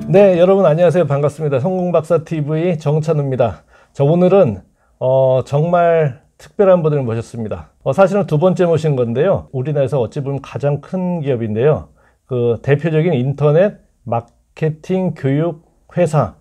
네, 여러분 안녕하세요. 반갑습니다. 성공박사TV 정찬우입니다. 오늘은 정말 특별한 분을 모셨습니다. 사실은 두 번째 모신 건데요. 우리나라에서 어찌 보면 가장 큰 기업인데요. 그 대표적인 인터넷 마케팅 교육 회사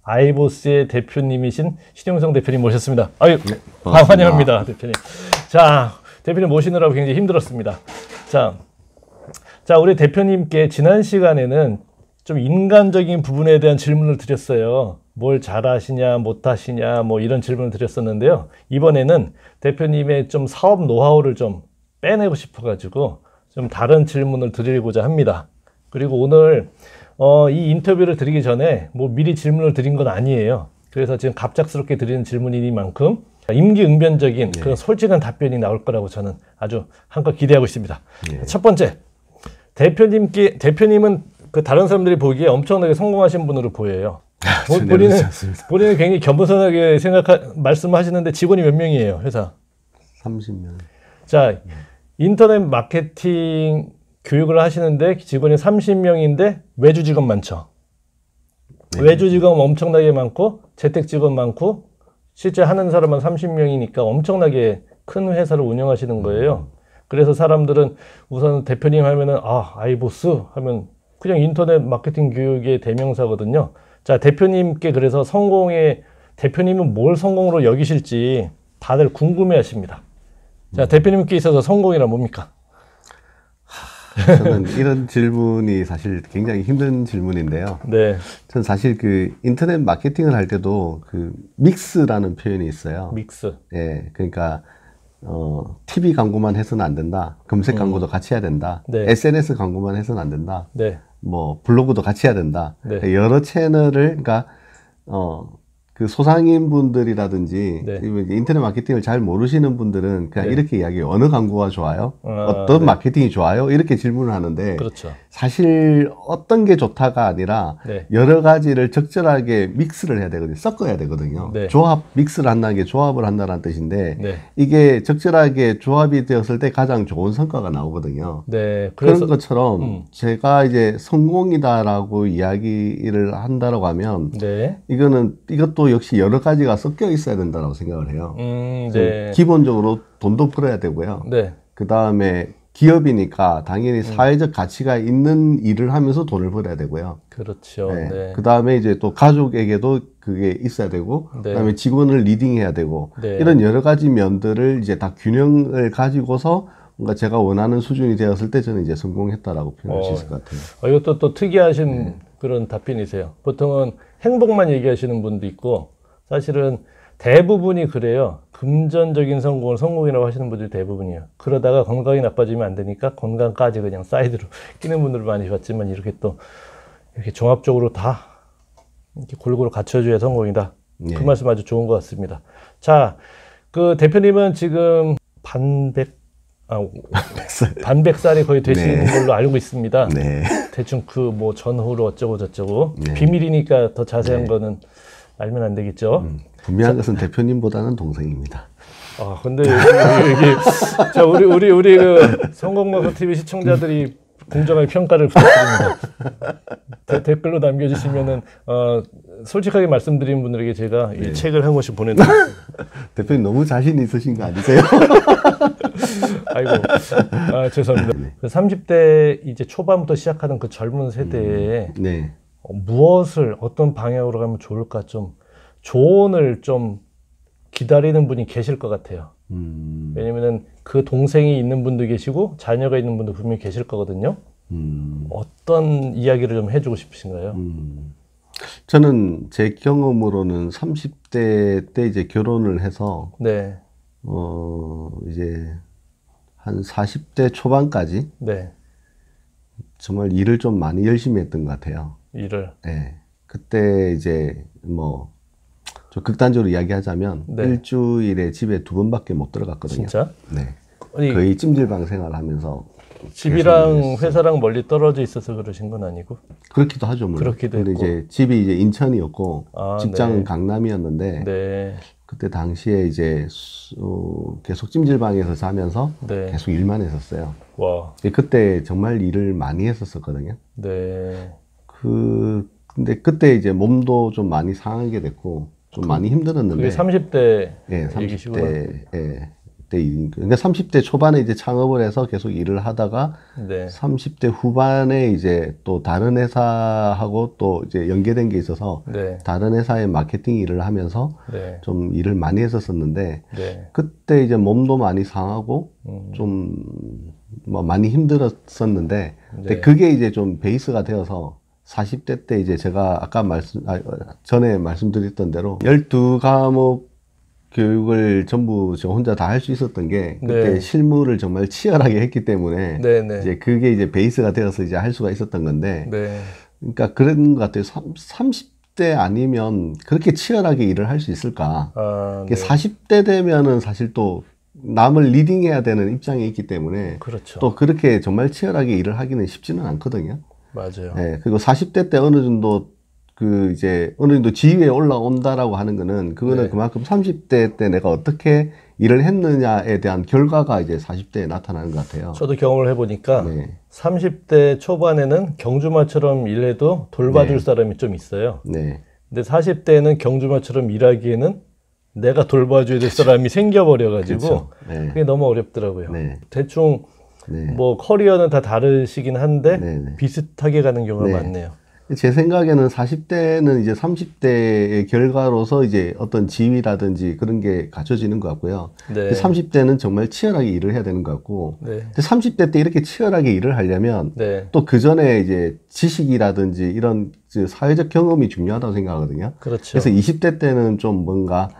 아이보스의 대표님이신 신용성 대표님 모셨습니다. 아유, 네, 환영합니다, 대표님. 자, 대표님 모시느라고 굉장히 힘들었습니다. 자, 우리 대표님께 지난 시간에는 좀 인간적인 부분에 대한 질문을 드렸어요. 뭘 잘하시냐, 못하시냐, 뭐 이런 질문을 드렸었는데요. 이번에는 대표님의 좀 사업 노하우를 좀 빼내고 싶어가지고 좀 다른 질문을 드리고자 합니다. 그리고 오늘 이 인터뷰를 드리기 전에 뭐 미리 질문을 드린 건 아니에요. 그래서 지금 갑작스럽게 드리는 질문이니만큼 임기응변적인 그런 솔직한 답변이 나올 거라고 저는 아주 한껏 기대하고 있습니다. 첫 번째, 대표님은 그 다른 사람들이 보기에 엄청나게 성공하신 분으로 보여요. 본인은 굉장히 겸손하게 말씀하시는데 직원이 몇 명이에요, 회사? 30명. 자, 인터넷 마케팅 교육을 하시는데 직원이 30명인데 외주 직원 많죠? 네. 외주 직원 엄청나게 많고 재택 직원 많고 실제 하는 사람은 30명이니까 엄청나게 큰 회사를 운영하시는 거예요. 그래서 사람들은 우선 대표님 하면은 아이보스 하면 그냥 인터넷 마케팅 교육의 대명사거든요. 자, 대표님께 그래서 대표님은 뭘 성공으로 여기실지 다들 궁금해 하십니다. 자, 대표님께 있어서 성공이란 뭡니까? 저는 이런 질문이 사실 굉장히 힘든 질문인데요. 네. 전 사실 그 인터넷 마케팅을 할 때도 그 믹스라는 표현이 있어요. 믹스. 예, 그러니까 TV 광고만 해서는 안 된다. 검색 광고도 같이 해야 된다. 네. SNS 광고만 해서는 안 된다. 네. 뭐 블로그도 같이 해야 된다. 네. 여러 채널을 그러니까 그 소상인 분들이라든지 네. 인터넷 마케팅을 잘 모르시는 분들은 그냥 네. 이렇게 이야기해요. 어느 광고가 좋아요? 어떤 네. 마케팅이 좋아요? 이렇게 질문을 하는데 그렇죠. 사실 어떤 게 좋다가 아니라 네. 여러 가지를 적절하게 믹스를 해야 되거든요. 섞어야 되거든요. 네. 믹스를 한다는 게 조합을 한다는 뜻인데 네. 이게 적절하게 조합이 되었을 때 가장 좋은 성과가 나오거든요. 네. 그런 것처럼 제가 이제 성공이다라고 이야기를 한다라고 하면 네. 이것도 역시 여러 가지가 섞여 있어야 된다고 생각을 해요. 네. 기본적으로 돈도 벌어야 되고요. 네. 그 다음에 기업이니까 당연히 사회적 가치가 있는 일을 하면서 돈을 벌어야 되고요. 그렇죠. 네. 네. 그 다음에 이제 또 가족에게도 그게 있어야 되고, 네. 그 다음에 직원을 리딩해야 되고, 네. 이런 여러 가지 면들을 이제 다 균형을 가지고서 뭔가 제가 원하는 수준이 되었을 때 저는 이제 성공했다라고 표현할 수 있을 것 같아요. 이것도 또 특이하신 그런 답변이세요. 보통은 행복만 얘기하시는 분도 있고, 사실은 대부분이 그래요. 금전적인 성공을 성공이라고 하시는 분들이 대부분이에요. 그러다가 건강이 나빠지면 안 되니까 건강까지 그냥 사이드로 끼는 분들을 많이 봤지만 이렇게 종합적으로 다 이렇게 골고루 갖춰줘야 성공이다. 그 말씀 아주 좋은 것 같습니다. 자, 그 대표님은 지금 반백살이 거의 되시는 걸로 알고 있습니다. 네. 대충 뭐 전후로 어쩌고 저쩌고 비밀이니까 더 자세한 거는 알면 안 되겠죠. 분명한 것은 대표님보다는 동생입니다. 근데 여기 자, 우리 그 성공박사TV 시청자들이 공정하게 평가를 부탁드립니다. 댓글로 남겨주시면은 솔직하게 말씀드린 분들에게 제가 이 책을 한 권씩 보내드리겠습니다. 대표님 너무 자신 있으신 거 아니세요? 아이고, 죄송합니다. 30대 이제 초반부터 시작하는 그 젊은 세대에 어떤 방향으로 가면 좋을까 좀 조언을 좀 기다리는 분이 계실 것 같아요. 왜냐면은 그 동생이 있는 분도 계시고 자녀가 있는 분도 분명히 계실 거거든요. 어떤 이야기를 좀 해주고 싶으신가요? 저는 제 경험으로는 30대 때 이제 결혼을 해서 네. 이제 한 40대 초반까지 네. 정말 일을 좀 많이 열심히 했던 것 같아요. 일을. 네. 그때 이제 좀 극단적으로 이야기하자면 일주일에 집에 2번밖에 못 들어갔거든요. 진짜? 네. 거의 찜질방 생활하면서 집이랑 회사랑 멀리 떨어져 있어서 그러신 건 아니고? 그렇기도 하죠, 물론. 그렇기도 근데 했고. 이제 집이 이제 인천이었고 직장은 네. 강남이었는데 네. 그때 당시에 이제 계속 찜질방에서 자면서 계속 일만 했었어요. 와. 그때 정말 일을 많이 했었거든요. 네. 근데 그때 이제 몸도 좀 많이 상하게 됐고 좀 많이 힘들었는데. 그게 30대 예, 얘기시구나. 30대 때 일인 거예요. 그러니까 30대 초반에 이제 창업을 해서 계속 일을 하다가 네. 30대 후반에 이제 또 다른 회사하고 또 이제 연계된 게 있어서 네. 다른 회사의 마케팅 일을 하면서 네. 좀 일을 많이 했었었는데 네. 그때 이제 몸도 많이 상하고 좀 뭐 많이 힘들었었는데 근데 네. 그게 이제 좀 베이스가 되어서 40대 때 이제 제가 아까 전에 말씀드렸던 대로 12과목 교육을 전부 저 혼자 다 할 수 있었던 게 그때 네. 실무를 정말 치열하게 했기 때문에 네. 네. 이제 그게 이제 베이스가 되어서 이제 할 수가 있었던 건데 네. 그러니까 그런 것 같아요. 30대 아니면 그렇게 치열하게 일을 할 수 있을까? 아, 이게 네. 40대 되면은 사실 또 남을 리딩해야 되는 입장에 있기 때문에 그렇죠. 또 그렇게 정말 치열하게 일을 하기는 쉽지는 않거든요. 맞아요. 네, 그리고 40대 때 어느 정도 그 이제 어느 정도 지위에 올라온다라고 하는 거는 그거는 네. 그만큼 30대 때 내가 어떻게 일을 했느냐에 대한 결과가 이제 40대에 나타나는 것 같아요. 저도 경험을 해보니까 네. 30대 초반에는 경주마처럼 일해도 돌봐줄 네. 사람이 좀 있어요. 네. 근데 40대에는 경주마처럼 일하기에는 내가 돌봐줘야 될 사람이 생겨버려가지고 그렇죠. 네. 그게 너무 어렵더라고요. 네. 대충 네. 뭐 커리어는 다 다르시긴 한데 네, 네. 비슷하게 가는 경우가 네. 많네요. 제 생각에는 40대는 이제 30대의 결과로서 이제 어떤 지위라든지 그런 게 갖춰지는 것 같고요. 네. 30대는 정말 치열하게 일을 해야 되는 것 같고, 네. 근데 30대 때 이렇게 치열하게 일을 하려면 네. 또 그 전에 이제 지식이라든지 이런 사회적 경험이 중요하다고 생각하거든요. 그렇죠. 그래서 20대 때는 좀 뭔가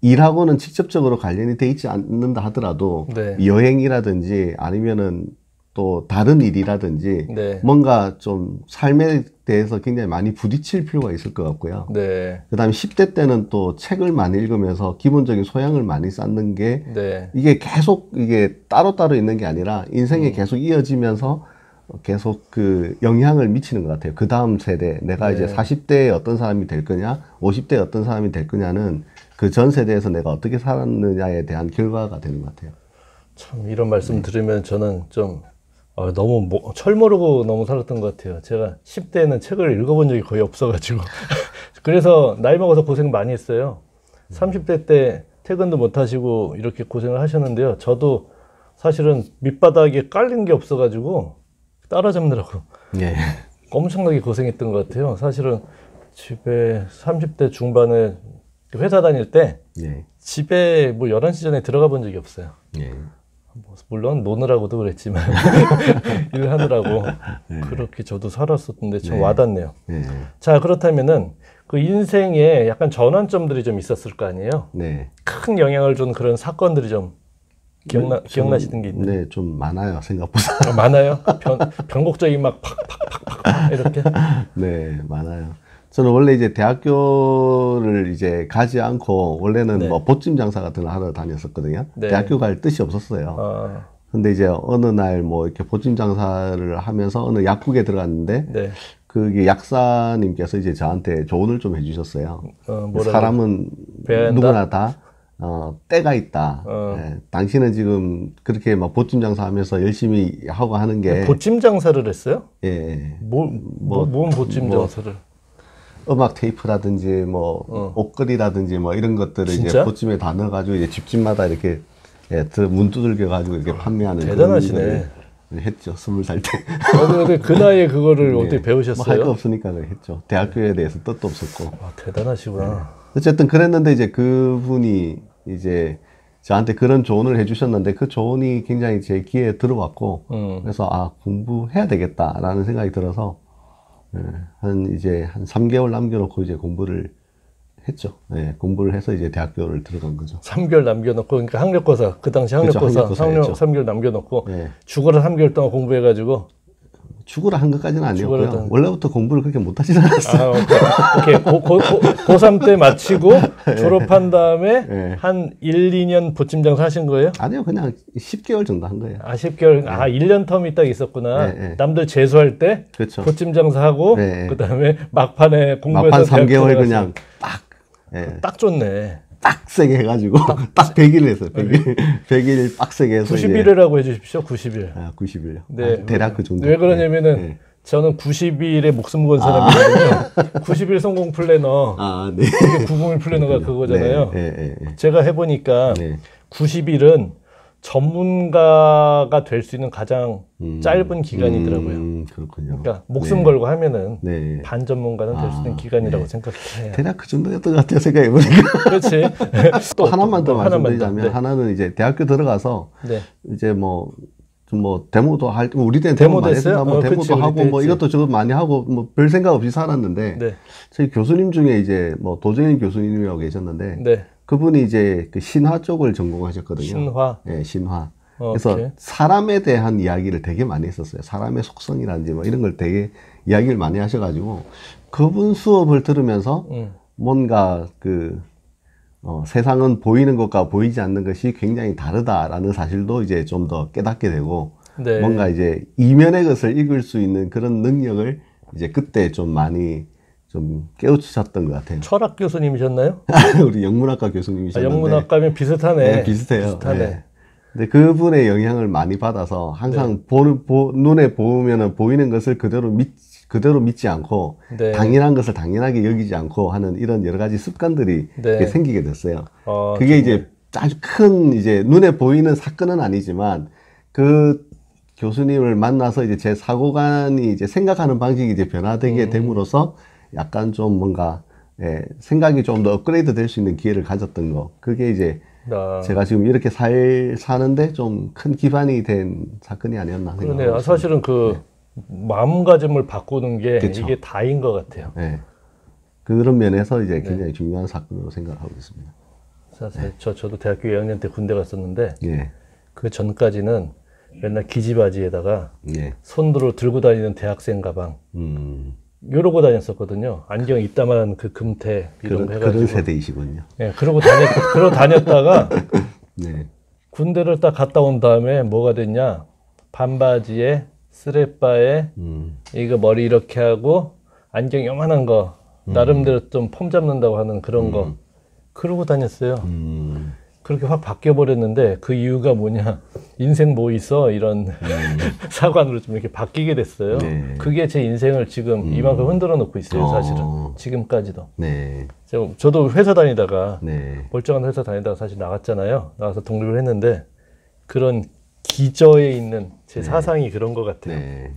일하고는 직접적으로 관련이 돼 있지 않는다 하더라도 네. 여행이라든지 아니면은 또 다른 일이라든지 네. 뭔가 좀 삶에 대해서 굉장히 많이 부딪힐 필요가 있을 것 같고요. 네. 그 다음에 10대 때는 또 책을 많이 읽으면서 기본적인 소양을 많이 쌓는 게 네. 이게 계속 이게 따로따로 있는 게 아니라 인생에 계속 이어지면서 계속 그 영향을 미치는 것 같아요. 그 다음 세대, 내가 네. 이제 40대에 어떤 사람이 될 거냐, 50대에 어떤 사람이 될 거냐는 그 전 세대에서 내가 어떻게 살았느냐에 대한 결과가 되는 것 같아요. 참 이런 말씀 들으면 저는 좀 너무 철 모르고 너무 살았던 것 같아요. 제가 10대에는 책을 읽어본 적이 거의 없어가지고 그래서 나이 먹어서 고생 많이 했어요. 30대 때 퇴근도 못 하시고 이렇게 고생을 하셨는데요. 저도 사실은 밑바닥에 깔린 게 없어가지고 따라잡느라고 예. 엄청나게 고생했던 것 같아요. 사실은 집에 30대 중반에 회사 다닐 때 예. 집에 뭐 11시 전에 들어가 본 적이 없어요. 예. 물론 노느라고도 그랬지만 일을 하느라고 그렇게 저도 살았었는데 좀 와닿네요. 예. 자, 그렇다면은 그 인생에 약간 전환점들이 좀 있었을 거 아니에요? 네. 큰 영향을 준 그런 사건들이 좀 기억나시는 게 있나요? 네, 좀 많아요, 생각보다. 많아요? 변곡적인 막 팍팍팍팍 이렇게? 네, 많아요. 저는 원래 이제 대학교를 이제 가지 않고 원래는 네. 뭐 보찜 장사 같은 걸 하러 다녔었거든요. 네. 대학교 갈 뜻이 없었어요. 근데 이제 어느 날 뭐 이렇게 보찜 장사를 하면서 어느 약국에 들어갔는데 네. 그게 약사님께서 이제 저한테 조언을 좀 해주셨어요. 뭐라고? 사람은 배워야 한다? 누구나 다 때가 있다. 어. 예, 당신은 지금 그렇게 막 보찜 장사하면서 열심히 하고 하는 게 보찜 장사를 했어요? 예, 뭔 보찜 장사를? 음악 테이프라든지 뭐 옷걸이라든지 뭐 이런 것들을 진짜? 이제 보찜에 다 넣어가지고 이제 집집마다 이렇게 문 두들겨 가지고 이렇게 판매하는 대단하시네. 그런 일을 했죠. 20살 때. 어디 그 나이에 그거를 네. 어떻게 배우셨어요? 뭐 할 거 없으니까 했죠. 대학교에 대해서 뜻도 없었고. 대단하시구나. 어쨌든 그랬는데 이제 그분이 이제 저한테 그런 조언을 해주셨는데 그 조언이 굉장히 제 귀에 들어왔고 그래서 공부해야 되겠다라는 생각이 들어서 이제 한 3개월 남겨놓고 이제 공부를 했죠. 네, 공부를 해서 이제 대학교를 들어간 거죠. 3개월 남겨놓고, 그러니까 학력고사, 그 당시 그렇죠, 학력고사, 학력고사 했죠. 3개월 남겨놓고, 네. 죽어라 3개월 동안 공부해가지고, 죽으라 한 것까지는 죽으라 아니었고요. 원래부터 공부를 그렇게 못하지는 않았어요. 오케이. 고3 때 마치고 졸업한 다음에 네. 한 1, 2년 보찜 장사 하신 거예요? 아니요, 그냥 10개월 정도 한 거예요. 10개월, 1년 텀이 딱 있었구나. 네. 남들 재수할 때 그렇죠. 보찜 장사하고, 네. 그 다음에 막판에 공부해서 막판 3개월 대학 그냥 딱 좋네. 빡세게 해가지고 딱 100일 했어요. 100일 빡세게 해서 90일이라고 해주십시오. 90일. 90일요. 네. 대략 그 정도. 왜 그러냐면은 네. 저는 90일에 목숨 건 사람이거든요. 90일 성공 플래너. 아, 네. 이게 901 플래너가 그거잖아요. 네, 네, 네. 제가 해보니까 네. 90일은 전문가가 될 수 있는 가장 짧은 기간이더라고요. 그렇군요. 그러니까 목숨 네. 걸고 하면은 네. 반전문가는 될 수 있는 기간이라고 네. 생각해요. 대략 그 정도였던 것 같아요, 생각해보니까. 그렇지. 또 하나만 더 하나만 말씀드리자면, 더. 네. 하나는 이제 대학교 들어가서, 네. 이제 뭐 데모도 우리 때는 데모 많이 됐어요? 했으니까 뭐 데모도 그치, 우리 하고 때 뭐 했지. 이것도 저것도 많이 하고 뭐 별 생각 없이 살았는데, 네. 저희 교수님 중에 이제 뭐 도정인 교수님이라고 계셨는데, 네. 그분이 이제 그 신화 쪽을 전공하셨거든요. 신화. 네, 신화. 오케이. 그래서 사람에 대한 이야기를 되게 많이 했었어요. 사람의 속성이라든지 뭐 이런 걸 되게 이야기를 많이 하셔가지고, 그분 수업을 들으면서 뭔가 세상은 보이는 것과 보이지 않는 것이 굉장히 다르다라는 사실도 이제 좀 더 깨닫게 되고, 네. 뭔가 이제 이면의 것을 읽을 수 있는 그런 능력을 이제 그때 좀 많이 좀 깨우치셨던 것 같아요. 철학 교수님이셨나요? 우리 영문학과 교수님이셨는데. 영문학과면 비슷하네. 네, 비슷해요. 비슷하네. 네. 근데 그분의 영향을 많이 받아서 항상 눈에 보면은 보이는 것을 그대로 믿지 않고, 네. 당연한 것을 당연하게 여기지 않고 하는 이런 여러 가지 습관들이 네. 이렇게 생기게 됐어요. 정말. 그게 이제 아주 큰 이제 눈에 보이는 사건은 아니지만, 그 교수님을 만나서 이제 제 사고관이 이제 생각하는 방식이 이제 변화되게 됨으로써 약간 좀 뭔가 생각이 좀 더 업그레이드 될 수 있는 기회를 가졌던 거. 그게 이제 제가 지금 이렇게 사는데 좀 큰 기반이 된 사건이 아니었나 생각합니다. 그러네요. 사실은 마음가짐을 바꾸는 게 그쵸. 이게 다인 것 같아요. 네. 그런 면에서 이제 굉장히 중요한 사건으로 생각하고 있습니다. 사실 저도 대학교 2학년 때 군대 갔었는데 예. 그 전까지는 맨날 기지바지에다가 예. 손으로 들고 다니는 대학생 가방 이러고 다녔었거든요. 안경 이따만한 그 금태 이런 거 해가지고. 그런 세대이시군요. 네, 그러고 다녔다가 네. 군대를 딱 갔다 온 다음에 뭐가 됐냐? 반바지에 스레바에 이거 머리 이렇게 하고 안경 요만한 거 나름대로 좀 폼 잡는다고 하는 그런 거 그러고 다녔어요. 그렇게 확 바뀌어버렸는데 그 이유가 뭐냐? 인생 뭐 있어? 이런 사관으로 좀 이렇게 바뀌게 됐어요. 네. 그게 제 인생을 지금 이만큼 흔들어 놓고 있어요. 사실은 지금까지도. 네. 저도 회사 다니다가 네. 멀쩡한 회사 다니다가 사실 나갔잖아요. 나가서 독립을 했는데 그런 기저에 있는 제 사상이 그런 것 같아요. 네.